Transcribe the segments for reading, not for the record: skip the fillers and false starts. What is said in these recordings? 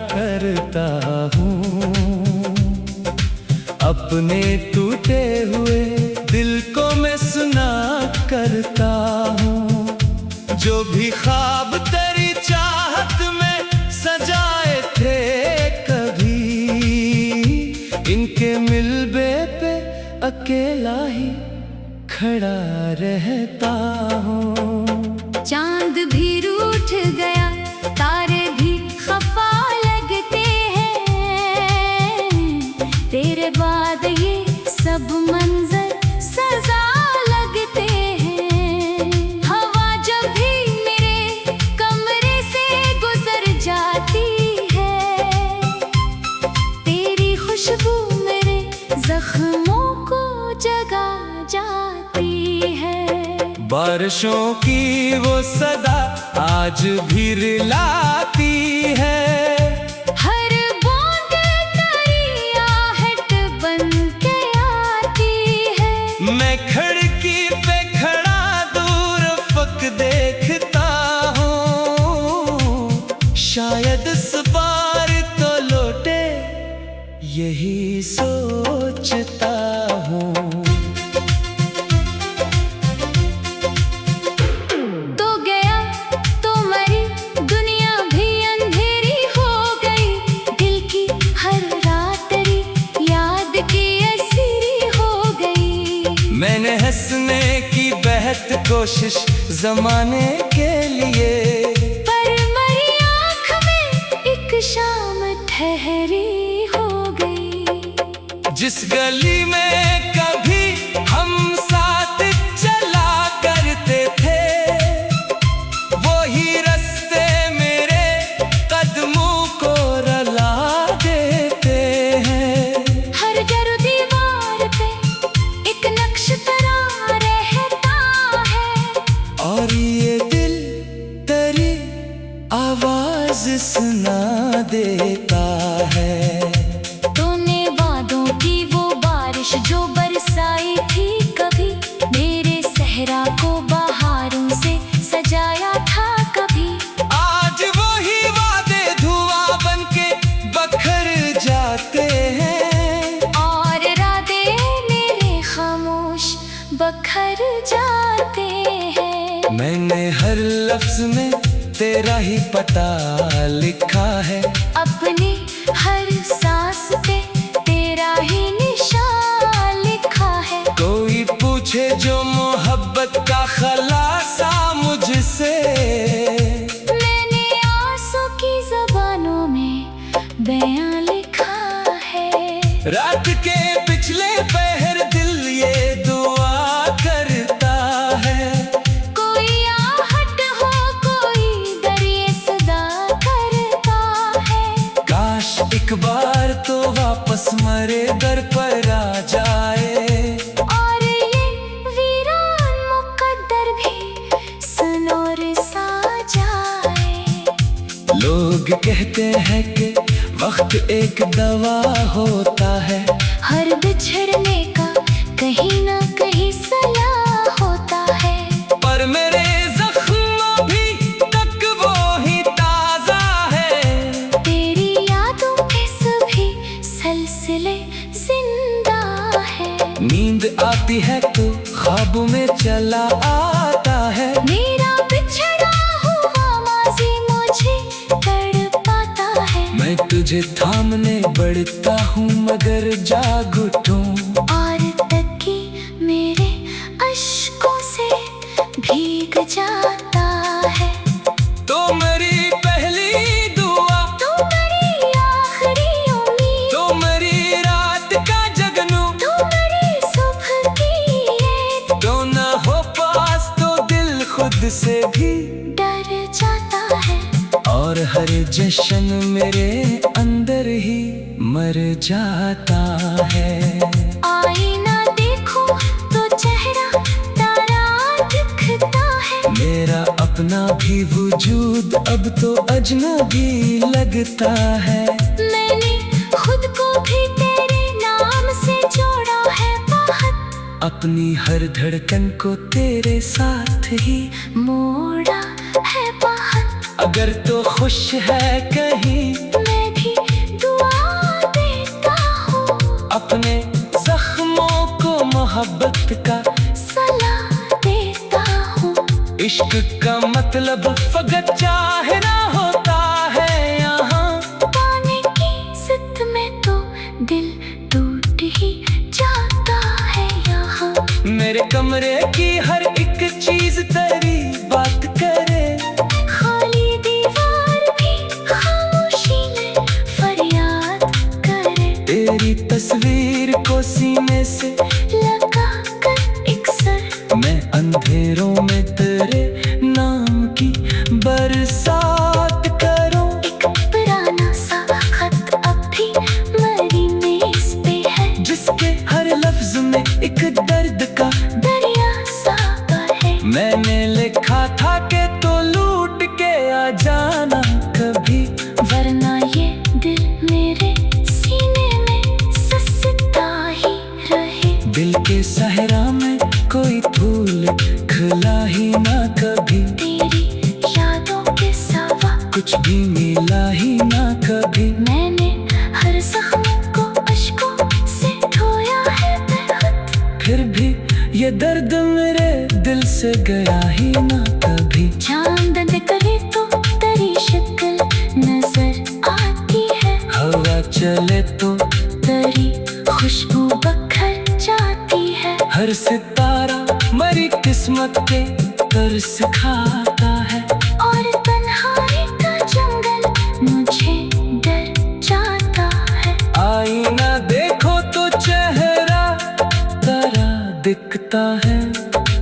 करता हूँ। अपने टूटे हुए दिल को मैं सुना करता हूँ। जो भी ख्वाब तेरी चाहत में सजाए थे कभी, इनके मिलबे पे अकेला ही खड़ा रहता हूँ। चांद भी रूठ गया, तारे भी खफा लगते हैं, तेरे बाद ये सब मंजर सजा लगते हैं। हवा जब भी मेरे कमरे से गुजर जाती है, तेरी खुशबू मेरे जख्मों को जगा जाती है। बारिशों की वो सदा आज भी रिलाती है। हर बूंद तेरी आहट बन के आती है। मैं खिड़की पे खड़ा दूर फक देखता हूँ, शायद इस बार तो लौटे यही सोचता हूँ। मैंने हंसने की बेहद कोशिश जमाने के लिए, पर मेरी आँख में एक शाम ठहरी हो गई। जिस गली में कभी हम साथ चला करते थे, वही रास्ते मेरे कदमों को रुला देते हैं। हर घर दीवार पे एक नक्श तरह रहता है, और ये दिल तेरी आवाज सुना देता है। तूने वादों की वो बारिश जो बरसाई थी कभी, मेरे सहरा को बहारों से सजाया था कभी। आज वही वादे धुआं बनके बखर जाते हैं, और रातें मेरे खामोश बखर जाते हैं। मैंने हर लफ्ज में तेरा ही पता लिखा है। अपनी हर सांस पे तेरा ही निशान लिखा है। कोई पूछे जो मोहब्बत का खलासा मुझसे, मैंने आंसू की ज़बानों में बयां लिखा है। रात के पिछले पहर दिल ये दुआ करता है, कोई आहट हो कोई दरिए सदा करता है। काश एक बार तो वापस मरे दर पर आ जाए, और ये वीरान मुकद्दर भी सनोर सा जाए। लोग कहते हैं कि वक्त एक दवा होता है, हर बिछड़ने का कहीं ना कहीं सलाह होता है। पर मेरे जख्म भी तक वो ही ताजा है। तेरी यादों के सभी सिलसिले जिंदा है। नींद आती है तो ख्वाबों में चला आता है। मेरा बिछड़ा हुआ माज़ी मुझे तड़पाता है। मैं तुझे थामने बढ़ता हूँ मगर जाग उठूं, और तकी मेरे अश्कों से भीग जाता है। तो मेरी पहली दुआ, तू मेरी आखिरी उम्मीद, तो मेरी रात का जगनू, तू मेरी सुबह की ईद। तो ना हो पास तो दिल खुद से भी डर जाता है, और हर जश्न मेरे अंदर ही मर जाता है। आईना देखो तो चेहरा तारा दिखता है। मेरा अपना भी वजूद अब तो अजनबी लगता है। मैंने खुद को भी तेरे नाम से जोड़ा है बहुत, अपनी हर धड़कन को तेरे साथ ही मोड़ा है बहुत। अगर तो खुश है कहीं मैं कमरे की हर एक चीज तेरी बात करे। खाली दीवार भी खामोशी में फरियाद करे। तेरी तस्वीर को सीने से लगा कर एक सर, मैं अंधेरों में तेरे नाम की बरसात करूं। एक पुराना सा खत अब भी मेरी मेज पे है, जिसके हर लफ्ज में एक दर्द का दरिया सा है। मैंने लिखा था कि तो लूट के आ जाना कभी, वरना ये दिल मेरे सीने में ससता ही रहे। दिल के सहरा में कोई फूल खिला ही ना कभी, तेरी यादों के सिवा कुछ भी मिला ही ना कभी। मैंने हर जख्म को अश्कों से धोया है बेखुद, फिर भी ये दर्द मेरे दिल से गया ही ना कभी। चांद निकले तो तेरी शक्ल नजर आती है, हवा चले तो तेरी खुशबू बखर जाती है। हर सितारा मरी किस्मत के तरस खाता है, और तन्हाई का जंगल मुझे डर जाता है। आईना देखो तो चेहरा तेरा दिखता है।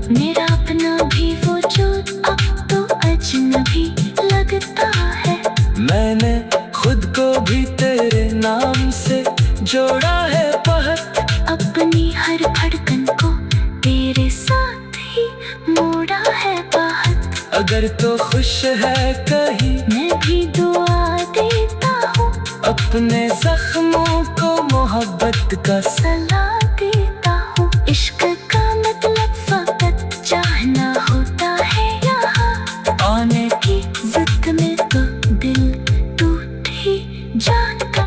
मेरा अपना भी वजूद अब तो अजनबी लगता है। मैंने खुद को भी तेरे नाम से जोड़ा है बहुत, अपनी हर धड़कन को तेरे साथ ही मोड़ा है बहुत। अगर तो खुश है कहीं मैं भी दुआ देता हूँ, अपने जख्मों को मोहब्बत का सलाह देता हूँ। इश्क का मतलब फकत चाहना होता है, यहाँ आने की जिद में तो दिल टूट ही जाता।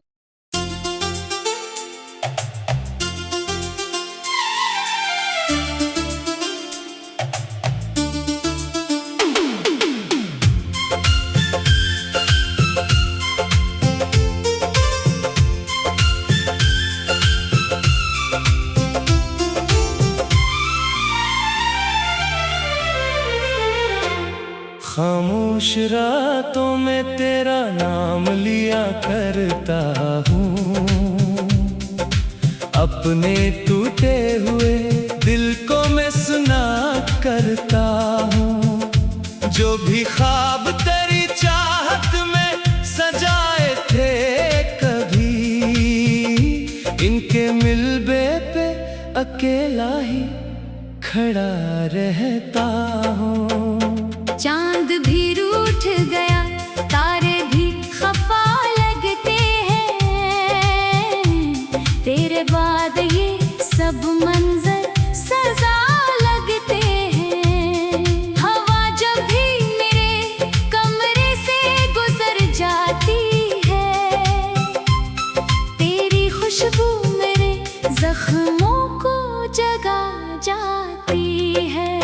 खामोश रातों में तेरा नाम लिया करता हूँ, अपने टूटे हुए दिल को मैं सुना करता हूँ। जो भी ख्वाब तेरी चाहत में सजाए थे कभी, इनके मिलबे पे अकेला ही खड़ा रहता हूँ। चांद भी रूठ गया, तारे भी खफा लगते हैं, तेरे बाद ये सब मंजर सजा लगते हैं। हवा जब भी मेरे कमरे से गुजर जाती है, तेरी खुशबू मेरे जख्मों को जगा जाती है।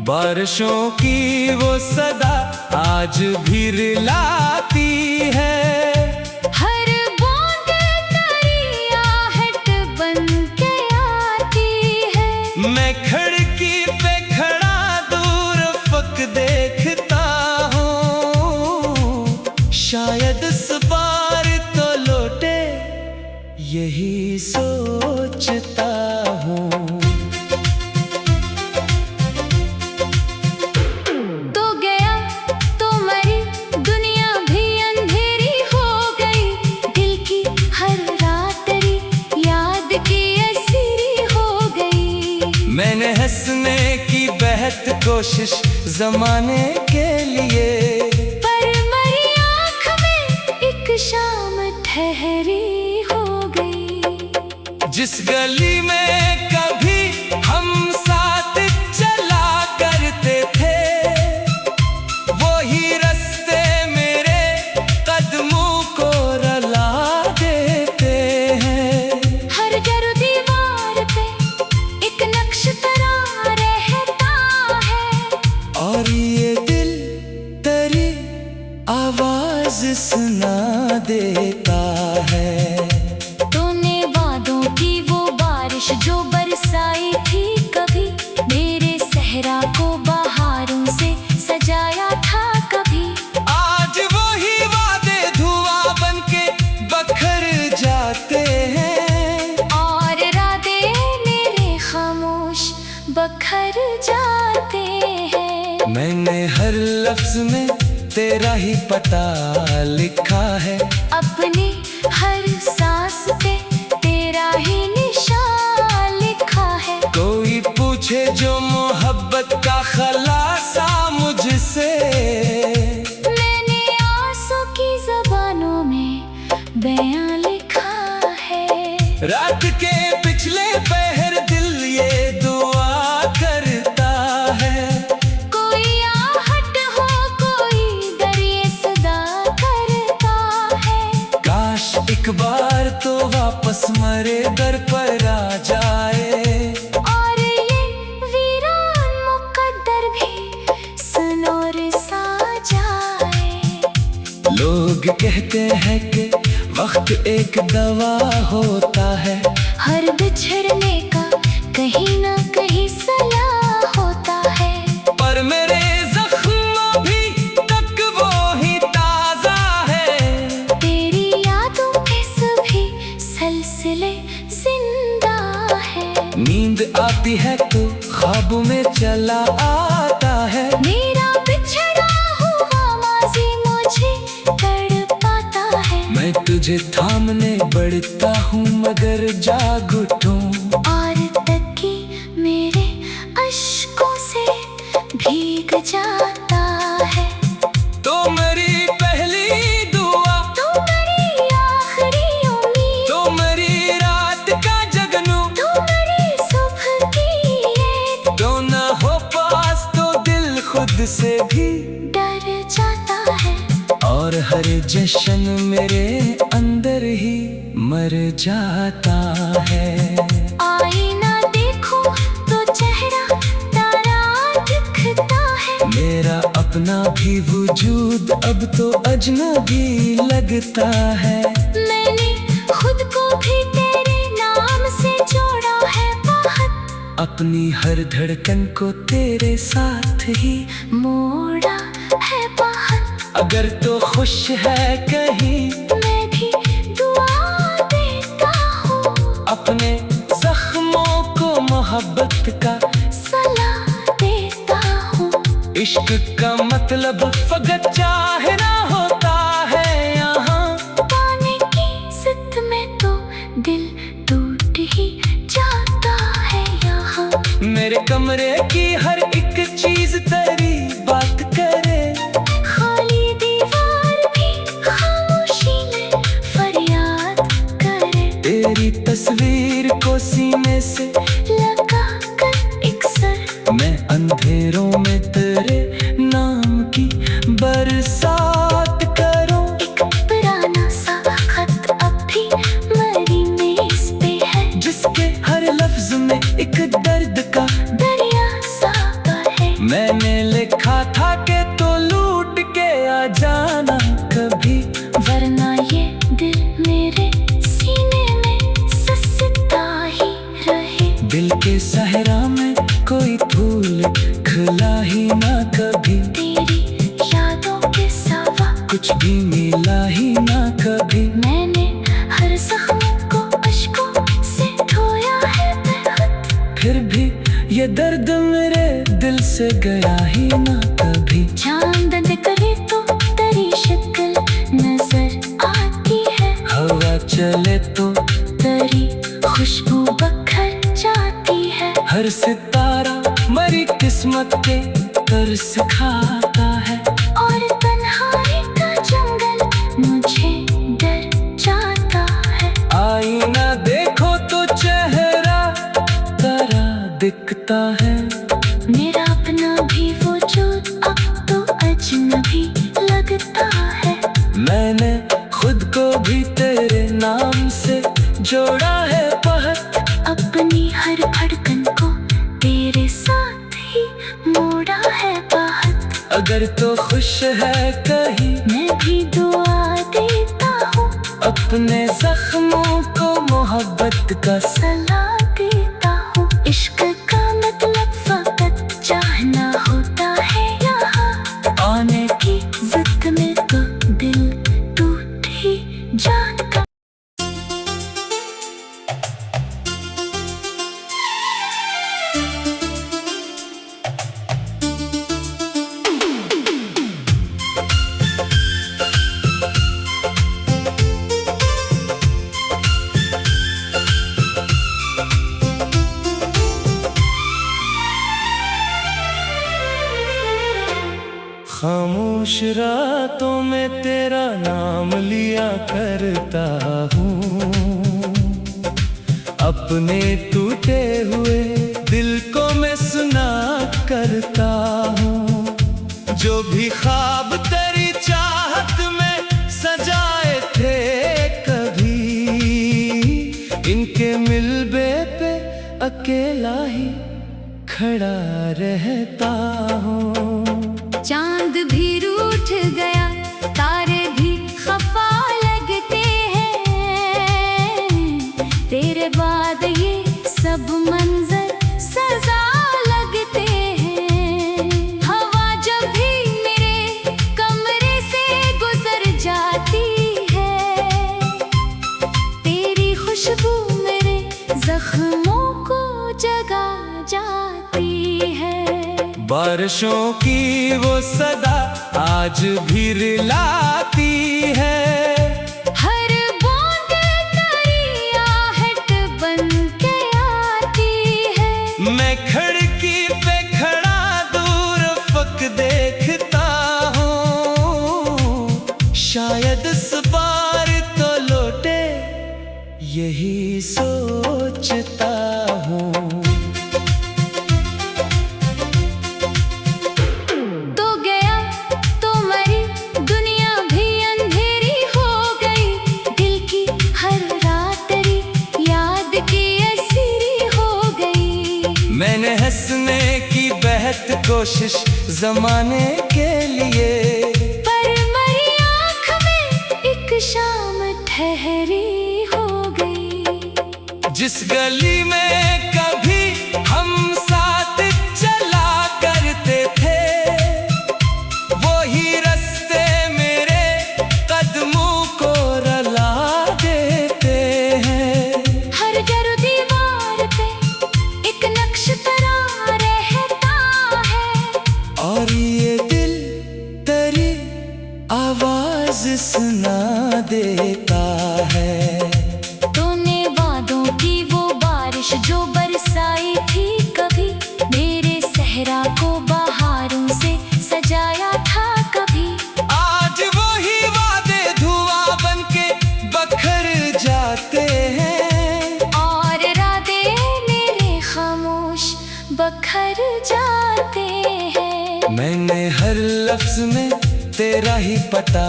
बारिशों की वो सदा आज भी रिलाती है, हर बूंद तेरी आहट बन के आती है। मैं खिड़की पे खड़ा दूर फक देखता हूँ, शायद इस बार तो लौटे यही सोचता हूँ। मैंने हंसने की बेहद कोशिश जमाने के लिए, पर मेरी आँख में एक शाम ठहरी हो गई। जिस गली में कभी हम साथ चला करते थे, वही रास्ते मेरे कदमों को रुला देते हैं। हर घर दीवार पे एक नक्श तेरा रहता है, और ये दिल तेरी आवाज सुना देता है। तूने वादों की वो बारिश जो लफ्ज में तेरा ही पता लिखा है। अपनी हर सांस पे तेरा ही निशान लिखा है। कोई पूछे जो मोहब्बत का खलासा मुझसे, मैंने आंसू की ज़बानों में बयां लिखा है। रात के पिछले पहर दिल ये दुआ करता है। कोई आहट हो कोई दरिए सदा करता है। काश एक बार तो वापस मरे दर पर आ जाए, और ये वीरान मुकद्दर भी सनोर सा जाए। लोग कहते हैं कि वक्त एक दवा होता है। हर बिछड़ने का कहीं ना कहीं सलाह होता है। पर मेरे जख्म भी तक वो ही ताजा है। तेरी यादों के सभी सिलसिले जिंदा है। नींद आती है तो ख्वाब में चला आता है। मेरा बिछड़ा हुआ माज़ी मुझे तड़पाता है। मैं तुझे थामने बढ़ता हूँ मगर जाग उठूं, और तकी मेरे अश्कों से भीग जाता है। तो मेरी पहली दुआ, तू मेरी आखिरी उम्मीद, तो मेरी रात का जगनू, तू मेरी सुबह की ईद। तो न हो पास तो दिल खुद से भी डर जाता है। और हर जश्न मेरे अंदर ही मर जाता है। आईना देखूं तो चेहरा तारा दिखता है। मेरा अपना भी वजूद अब तो अजनबी लगता है। मैंने खुद को भी तेरे नाम से जोड़ा है बहुत। अपनी हर धड़कन को तेरे साथ ही, मोड़ा है बहुत। अगर तो खुश है कहीं, मैं भी दुआ देता हूँ। अपने जख्मों को मोहब्बत का सलाह देता हूँ। इश्क का मतलब फकत चाहना होता है यहाँ। पाने की जिद में तो दिल टूट ही जाता है यहाँ। मेरे कमरे की हर एक चीज तेरी बात करे। खाली दीवार भी खामोशी में फरियाद करे। तेरी तस्वीर को सीने से लगा कर एक सर, मैं अंधेरों में तेरे नाम की बरसात करूं। एक पुराना सा खत अब भी मेरी मेज पे है। जिसके हर लफ्ज में एक दर्द का दरिया सा है। मैंने लिखा था कि तो लूट के आ जाना कभी, वरना ये दिल मेरे सीने में ससता ही रहे। दिल के सहरा में कोई फूल खिला ही ना कभी। तेरी यादों के सिवा कुछ भी मिला ही ना कभी। मैंने हर जख्म को अश्कों से धोया है बेहद। फिर भी ये दर्द मेरे दिल से गया ही ना कभी। चांद करे तो तेरी शक्ल नजर आती है। हवा चले तो तेरी खुशबू बखर जाती है। हर सितारा मरी किस्मत के तरस खाता है। और तन्हाई का जंगल मुझे डर जाता है। आईना देखो तो चेहरा तारा दिखता है। मेरा अपना भी वजूद अब तो अजनबी लगता है। मैंने खुद को भी तेरे नाम से जोड़ा है बहुत। अपनी हर धड़कन को तेरे साथ ही मोड़ा है बहुत। अगर तो खुश है कहीं, मैं भी दुआ देता हूँ। अपने जख्मों को मोहब्बत का सलाह देता हूँ। इश्क का मतलब फकत चाहना होता है यहाँ। आने की जिद में तो दिल टूट ही जाता। बातों में तेरा नाम लिया करता हूँ। अपने टूटे हुए दिल को मैं सुना करता हूँ। जो भी ख्वाब तेरी चाहत में सजाए थे कभी, इनके मिलबे पे अकेला ही खड़ा रहता हूँ। चांद भी रूठ गया, तारे भी खफा लगते हैं, तेरे बाद ये सब मंजर सजा लगते हैं। हवा जब भी मेरे कमरे से गुजर जाती है, तेरी खुशबू मेरे जख्मों को जगा जाती है। बारिशों की वो सदा आज भी रिलाती है। हर बूंद तेरी आहट बन के आती है। मैं खिड़की पे खड़ा दूर फक देखता हूँ, शायद इस बार तो लौटे यही सोचता हूँ। मैंने हंसने की बेहद कोशिश जमाने के लिए, पर मेरी आँख में एक शाम ठहरी हो गई। जिस गली में कभी हम साथ चला करते थे, वही रास्ते मेरे कदमों को रुला देते हैं। हर घर दीवार पे एक नक्श तरह रहता है, और ये दिल तेरी आवाज सुना देता है। तूने वादों की वो बारिश जो बरसाई थी कभी, मेरे सहरा को बहारों से सजाया था कभी। आज वही वादे धुआं बनके बखर जाते हैं, और इरादे मेरे खामोश बखर जाते हैं। मैंने हर लफ्ज में तेरा ही पता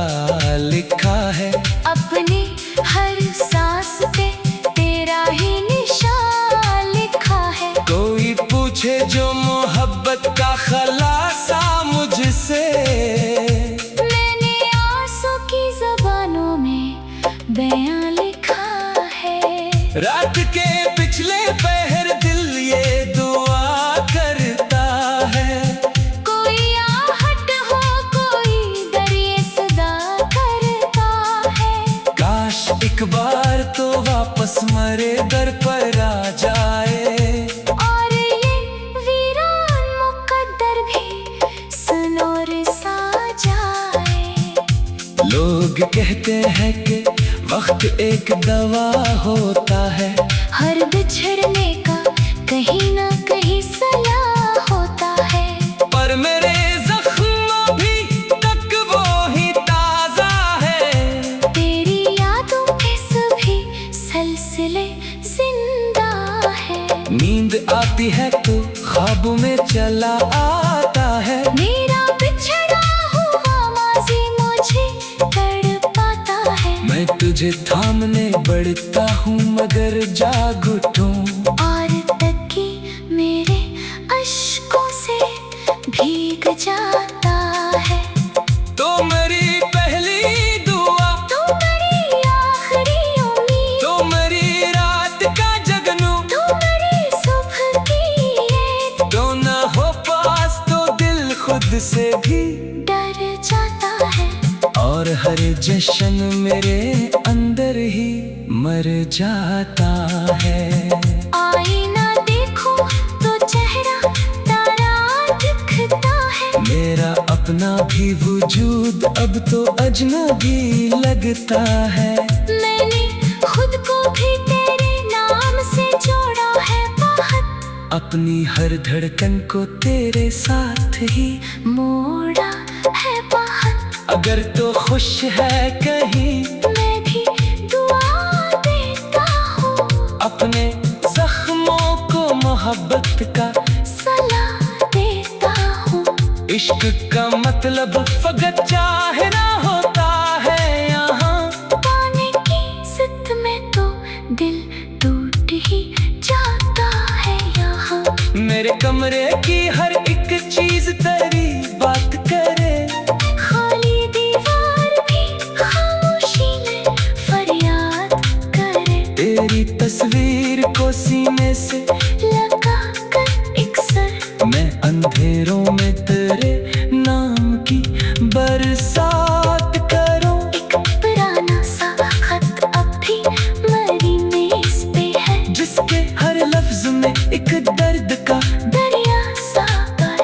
लिखा है। अपनी हर सांस पे तेरा ही निशान लिखा है। कोई पूछे जो मोहब्बत का खलासा मुझसे, मैंने आंसू की ज़बानों में बयां लिखा है। रात के पिछले पहर दिल ये दुआ करता है। कोई आहट हो, कोई दरिए सदा करता है। काश एक बार तो वापस मरे दर पर आ जाए, और ये वीरान मुकद्दर भी सनोर सा जाए। लोग कहते हैं कि वक्त एक दवा होता है, हर बिछड़ने का कहीं ना कहीं सलाह होता है। पर मेरे जख्म भी तक वो ही ताजा है। तेरी यादों के सभी सिलसिले जिंदा है। नींद आती है तो ख्वाबों में चला आता है। मेरा बिछड़ा हुआ माज़ी मुझे तड़पाता है। मैं तुझे थामने बढ़ता हूँ मगर जाग उठूं, और तकी मेरे अश्कों से भीग जाता है। तो मेरी पहली दुआ, तू मेरी आखिरी उम्मीद, तो मेरी रात का जगनू, तू मेरी सुबह की ईद। तो ना हो पास तो दिल खुद से भी डर जाता है, और हर जश्न मेरे अंदर ही मर जाता है। आईना देखो तो चेहरा तारा दिखता है। मेरा अपना भी वजूद अब तो अजनबी लगता है। मैंने खुद को भी तेरे नाम से जोड़ा है बहुत। अपनी हर धड़कन को तेरे साथ ही मोड़ा है बहुत। अगर तो खुश है कहीं मैं भी दुआ देता हूँ, अपने जख्मों को मोहब्बत का सलाह देता हूँ। इश्क का मतलब फकत चाहना होता है यहाँ, पाने की जिद में तो दिल टूट ही जाता है यहाँ। मेरे कमरे की हर एक चीज तेरी बात करे, खाली दीवार भी खामोशी में फरियाद करे। तेरी तस्वीर को सीने से लगा कर एक सर, मैं अंधेरों में तेरे नाम की बरसात करूं। एक पुराना सा खत अब भी मेरी मेज पे है, जिसके हर लफ्ज में एक दर्द का दरिया सा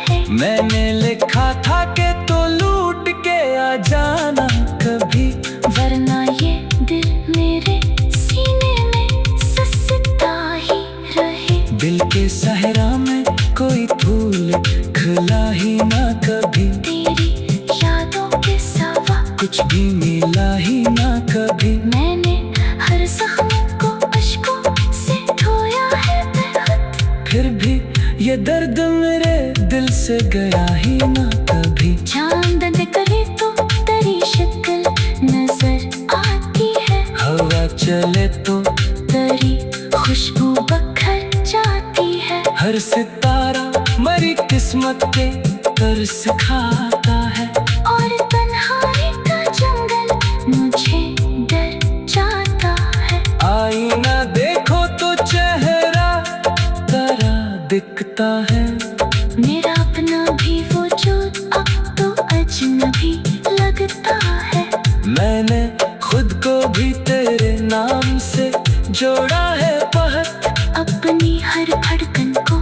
है। मैंने लिखा था कि तो लूट के आ जाना कभी, वरना ये दिल मेरे सीने में ससता ही रहे। दिल के सहरा में कोई फूल खिला ही ना कभी, तेरी यादों के सिवा कुछ भी मिला ही ना कभी। मैंने हर जख्म को अश्कों से धोया है बेखुद, फिर भी ये दर्द मेरे दिल से गया ही ना कभी। चांद निकले तो तेरी शक्ल नजर आती है, हवा चले तो तेरी खुशबू बखर जाती है। हर सितारा मरी किस्मत पे तरस खाता है, और तन्हाई का जंगल मुझे डर जाता है। आईना देखो तो चेहरा तारा दिखता है। मेरा अपना भी वजूद अब तो अजनबी लगता है। मैंने खुद को भी तेरे नाम से जोड़ा है बहुत, अपनी हर धड़कन को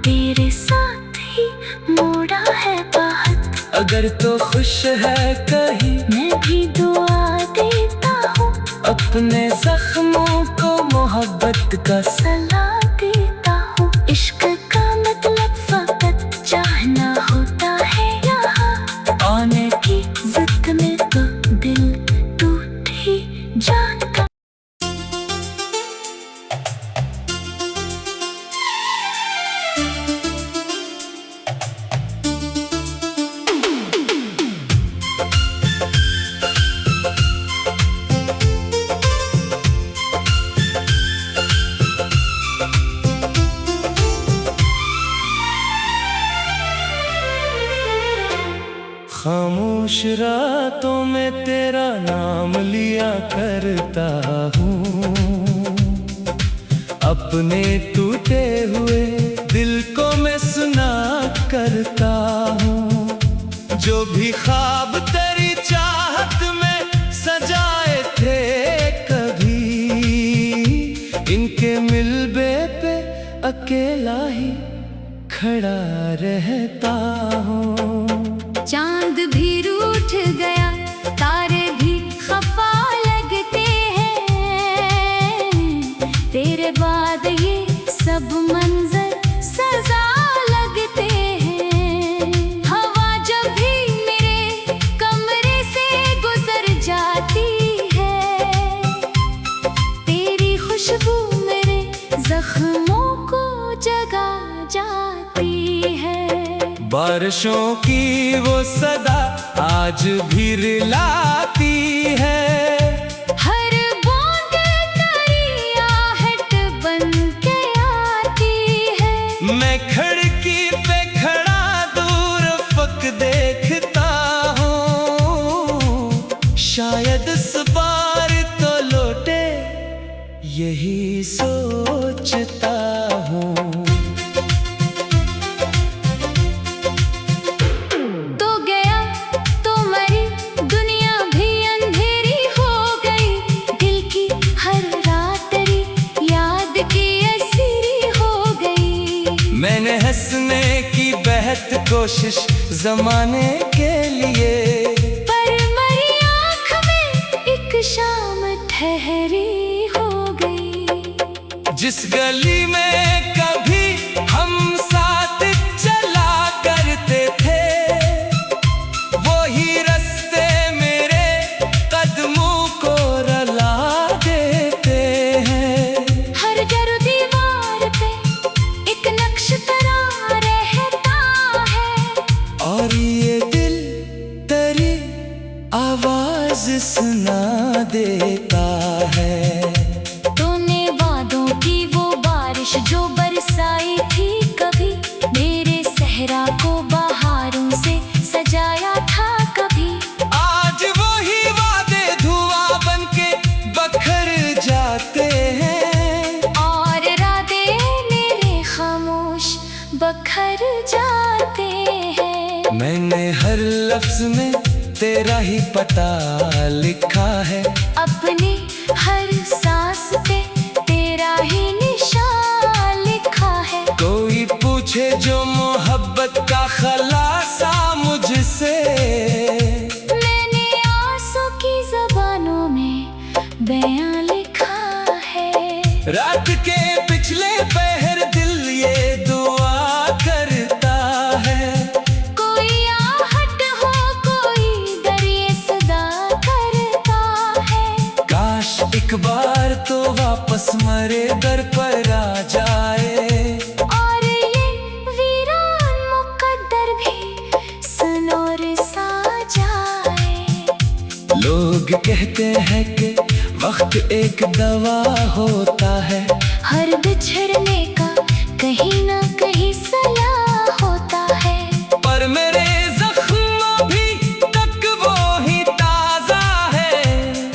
तेरे साथ ही मोड़ा है बाहर। अगर तो खुश है कहीं मैं भी दुआ देता हूँ, अपने जख्मों को मोहब्बत का सलाह देता हूँ। इश्क का मतलब फकत चाहना होता है यहाँ, आने की जिद में तो दिल टूट ही जाता। खामोश रातों में तेरा नाम लिया करता हूँ, अपने टूटे हुए दिल को मैं सुना करता हूँ। जो भी ख्वाब तेरी चाहत में सजाए थे कभी, इनके मिलबे पे अकेला ही खड़ा रहता हूँ। चांद भी रूठ गया, तारे भी खफा लगते हैं, तेरे बाद ये सब मंजर सजा लगते हैं। हवा जब भी मेरे कमरे से गुजर जाती है, तेरी खुशबू मेरे जख्मों को जगा जाती है। बारिशों की वो सदा आज भी रिलाती है, हर बूंद तेरी आहट बन के आती है। मैं खिड़की पे खड़ा दूर फक देखता हूँ, शायद इस बार तो लौटे यही सोचता हूँ। मैंने हंसने की बेहद कोशिश जमाने के लिए, पर मेरी आँख में एक शाम ठहरी हो गई। जिस गली में कभी हम साथ चला करते थे, वो ही रास्ते बारिश जो बरसाई थी कभी, मेरे सहरा को बहारों से सजाया था कभी। आज वही वादे धुआं बनके बखर जाते हैं, और राते मेरे खामोश बखर जाते हैं। मैंने हर लफ्ज में तेरा ही पता लिखा है, अपनी हर सांस पे तेरा ही निशान लिखा है। कोई पूछे जो मोहब्बत का खलासा मुझसे, मैंने आंसू की ज़बानों में बयां लिखा है। रात के पिछले पहर दिल ये दुआ करता है, कोई आहट हो कोई दरिए सदा करता है। काश एक बार तो वापस मरे दर पर आ जाए, और ये वीरान मुकद्दर भी सनोर सा जाए। लोग कहते हैं कि वक्त एक दवा होता है, हर बिछड़ने का कहीं ना कहीं सलाह होता है। पर मेरे जख्म भी तक वो ही ताजा है,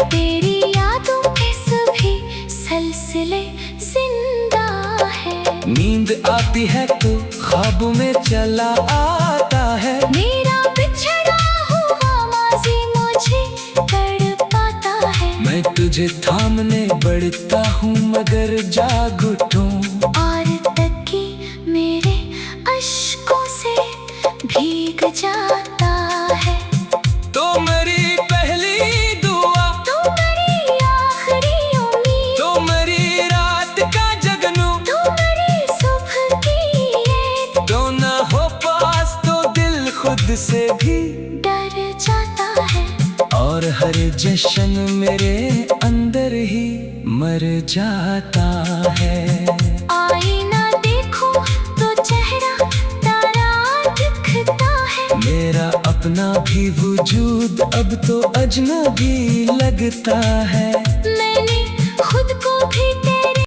तेरी यादों के सभी सिलसिले जिंदा है। नींद आती है तो ख्वाब में चला आता है, मेरा बिछड़ा हुआ माज़ी मुझे तड़पाता है। मैं तुझे थामने बढ़ता हूँ मगर जाग उठूं, और तकी मेरे अश्कों से भीग जाता है। तो मेरी पहली दुआ, तू मेरी आखिरी उम्मीद, तो मेरी रात का जगनू, तू मेरी सुबह की ईद। तो ना हो पास तो दिल खुद से भी डर जाता है, और हर जश्न मेरे अंदर ही मर जाता है। आईना देखो तो चेहरा तारा दिखता है। मेरा अपना भी वजूद अब तो अजनबी लगता है।